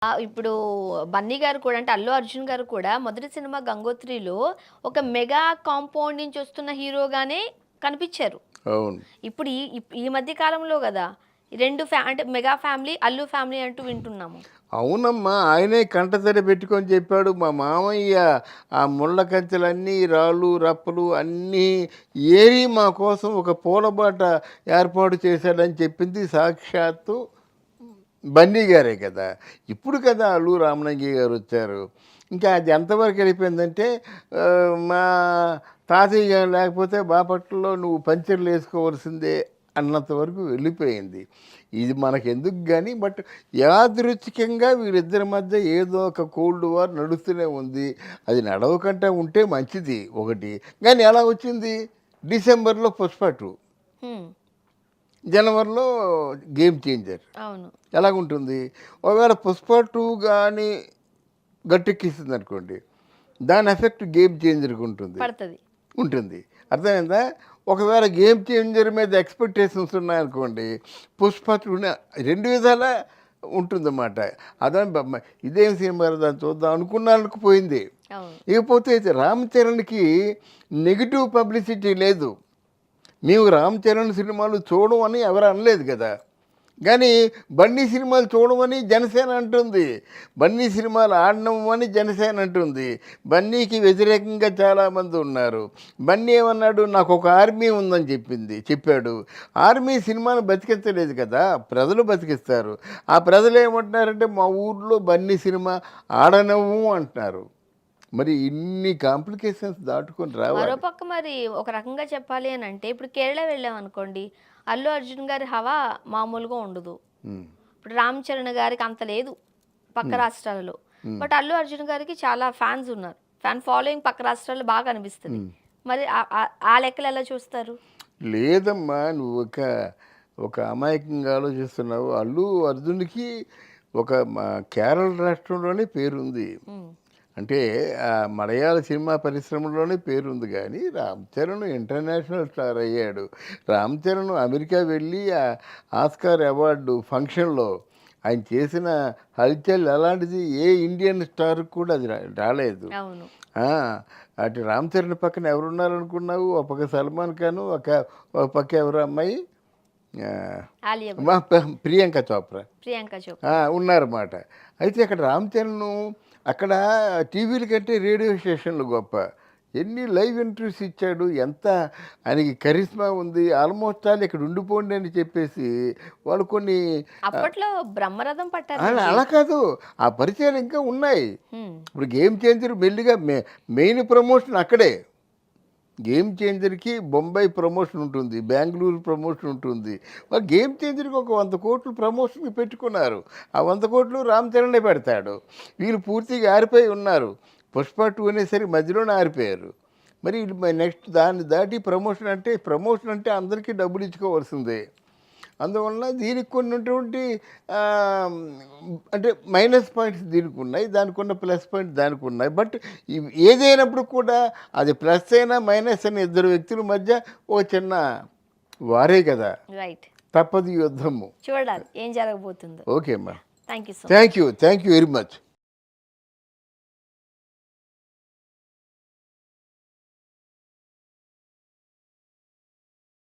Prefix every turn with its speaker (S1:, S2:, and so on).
S1: ఇప్పుడు బన్నీ గారు కూడా అంటే అల్లు అర్జున్ గారు కూడా మొదటి సినిమా 'గంగోత్రిలో' ఒక మెగా కాంపౌండ్ నుంచి వస్తున్న హీరోగానే కనిపించారు.
S2: అవును.
S1: ఇప్పుడు ఈ మధ్య కాలంలో గదా! 2 అంటే మెగా ఫ్యామిలీ, అల్లు ఫ్యామిలీ అంటూ వింటున్నాము.
S2: అవునమ్మా. ఆయనే కంటతడి పెట్టుకొని చెప్పాడు. మా మామయ్య ఆ ముళ్ళ కంచెలన్నీ, రాళ్ళు, రప్పలు అన్నీ ఏరి మా కోసం ఒక పూలబాట ఏర్పాటు చేశాడని చెప్పింది సాక్షాత్తు బన్నీ గారే కదా! ఇప్పుడు కదా అల్లు రామలింగయ్య గారు వచ్చారు. ఇంకా అది ఎంతవరకు వెళ్ళిపోయిందంటే మా తాతయ్య గారు లేకపోతే బాపట్లలో నువ్వు పంచర్లు వేసుకోవాల్సిందే అన్నంత వరకు వెళ్ళిపోయింది. ఇది మనకెందుకు గానీ బట్ యాదృచ్ఛికంగా వీళ్ళిద్దరి మధ్య ఏదో ఒక కోల్డ్ వార్ నడుస్తూనే ఉంది. అది నడవకుండా ఉంటే మంచిది ఒకటి. కానీ ఎలా వచ్చింది? డిసెంబర్‌లో 'పుష్ప 2',
S1: హ్మ్.
S2: జనవరిలో 'గేమ్ చేంజర్'.
S1: అవును.
S2: ఎలాగుంటుంది? ఒకవేళ 'పుష్ప 2' గానీ గట్టెక్కిస్తుందనుకోండి, దాని ఎఫెక్ట్ 'గేమ్ చేంజర్'కి ఉంటుంది.
S1: పడతది.
S2: ఉంటుంది. అర్థమైందా? ఒకవేళ 'గేమ్ చేంజర్' మీద ఎక్స్‌పెక్టేషన్స్ ఉన్నాయనుకోండి, 'పుష్ప 2' 2 విధాలా ఉంటుందన్నమాట. అదని ఇదేం సినిమా దాన్ని చూద్దాం అనుకున్నానికి పోయింది.
S1: అవును.
S2: ఇకపోతే 'రామ్ చరణ్‌కి' నెగెటివ్ పబ్లిసిటీ లేదు. మేము 'రామ్ చరణ్' సినిమాలు చూడమని ఎవరు అనలేదు కదా! కానీ బన్నీ సినిమాలు చూడమని జనసేన అంటుంది. బన్నీ సినిమాలు ఆడనమని జనసేన అంటుంది. బన్నీకి వ్యతిరేకంగా చాలామంది ఉన్నారు. బన్నీ ఏమన్నాడు? నాకు ఒక ఆర్మీ ఉందని చెప్పాడు. ఆర్మీ సినిమాను బతికించలేదు కదా, ప్రజలు బతికిస్తారు. ఆ ప్రజలు ఏమంటున్నారంటే మా ఊర్లో బన్నీ సినిమా ఆడనము అంటున్నారు. మరి ఇన్ని కాంప్లికేషన్స్ దాటుకొని రావాలి.
S1: మరోపక్క మరి ఒక రకంగా చెప్పాలి అనంటే ఇప్పుడు కేరళ వెళ్ళామనుకోండి, అల్లు అర్జున్ గారి హవా మామూలుగా ఉండదు.
S2: హ్మ్.
S1: ఇప్పుడు 'రామ్ చరణ్' గారికి అంత లేదు పక్క రాష్ట్రాలలో. బట్ అల్లు అర్జున్ గారికి చాలా ఫ్యాన్స్ ఉన్నారు. ఫ్యాన్ ఫాలోయింగ్ పక్క రాష్ట్రాల్లో బాగా అనిపిస్తది. మరి ఆ లెక్కలు ఎలా చూస్తారు?
S2: లేదమ్మా, నువ్వు ఒక అమాయకంగా ఆలోచిస్తున్నావు. అల్లు అర్జున్‌కి ఒక కేరళ రాష్ట్రంలోనే పేరుంది.
S1: హ్మ్.
S2: అంటే మలయాళ సినిమా పరిశ్రమలోనే పేరుంది కానీ రామ్ చరణ్ ఇంటర్నేషనల్ స్టార్ అయ్యాడు. రామ్ చరణ్ అమెరికా వెళ్ళి ఆ ఆస్కార్ అవార్డు ఫంక్షన్లో ఆయన చేసిన హల్చల్ అలాంటిది ఏ ఇండియన్ స్టార్కి కూడా అది రాలేదు.
S1: అవును.
S2: ఆ, అటు రామ్ చరణ్ పక్కన ఎవరున్నారనుకున్నావు? ఒక పక్క సల్మాన్ ఖాను, ఒక పక్క ఎవరు అమ్మాయి,
S1: ఆలియా భట్,
S2: ప్రియాంక చోప్రా
S1: ప్రియాంక చోప్రా.
S2: ఉన్నారన్నమాట. అయితే అక్కడ రామ్ చరణ్ అక్కడ టీవీల కంటే రేడియో స్టేషన్లు గొప్ప. ఎన్ని లైవ్ ఇంటర్వ్యూస్ ఇచ్చాడు, ఎంత ఆయనకి కరిస్మా ఉంది. ఆల్మోస్ట్ ఆల్ ఇక్కడ ఉండిపోండి అని చెప్పేసి వాళ్ళు కొన్ని
S1: అప్పట్లో బ్రహ్మరథం పట్టారు.
S2: అలా కాదు, ఆ పరిచయాలు ఇంకా ఉన్నాయి. ఇప్పుడు 'గేమ్ చేంజర్' మెల్లిగా మెయిన్ ప్రమోషన్ అక్కడే. 'గేమ్ చేంజర్'కి బొంబాయి ప్రమోషన్ ఉంటుంది, బెంగళూరు ప్రమోషన్ ఉంటుంది. మరి 'గేమ్ చేంజర్'కి ఒక 100 కోట్లు ప్రమోషన్కి పెట్టుకున్నారు. ఆ 100 కోట్లు రామ్ చరణే పెడతాడు. వీళ్ళు పూర్తిగా ఆరిపోయి ఉన్నారు. 'పుష్ప 2' అనేసరికి మధ్యలోనే ఆరిపోయారు. మరి నెక్స్ట్ దాన్ని దాటి ప్రమోషన్ అంటే అందరికీ డబ్బులు ఇచ్చుకోవాల్సిందే. అందువలన దీనికి కొన్ని ఉన్నటువంటి అంటే మైనస్ పాయింట్స్ దీనికి ఉన్నాయి, దానికి ఉన్న ప్లస్ పాయింట్స్ దానికి ఉన్నాయి. బట్ ఏదైనప్పుడు కూడా అది ప్లస్ అయినా మైనస్ అయిన ఇద్దరు వ్యక్తుల మధ్య ఓ చిన్న వారే కదా,
S1: రైట్.
S2: తప్పదు యుద్ధము.
S1: చూడాలి ఏం జరగబోతుందో.
S2: ఓకే అమ్మా.
S1: Thank you so much.
S2: Thank you very much.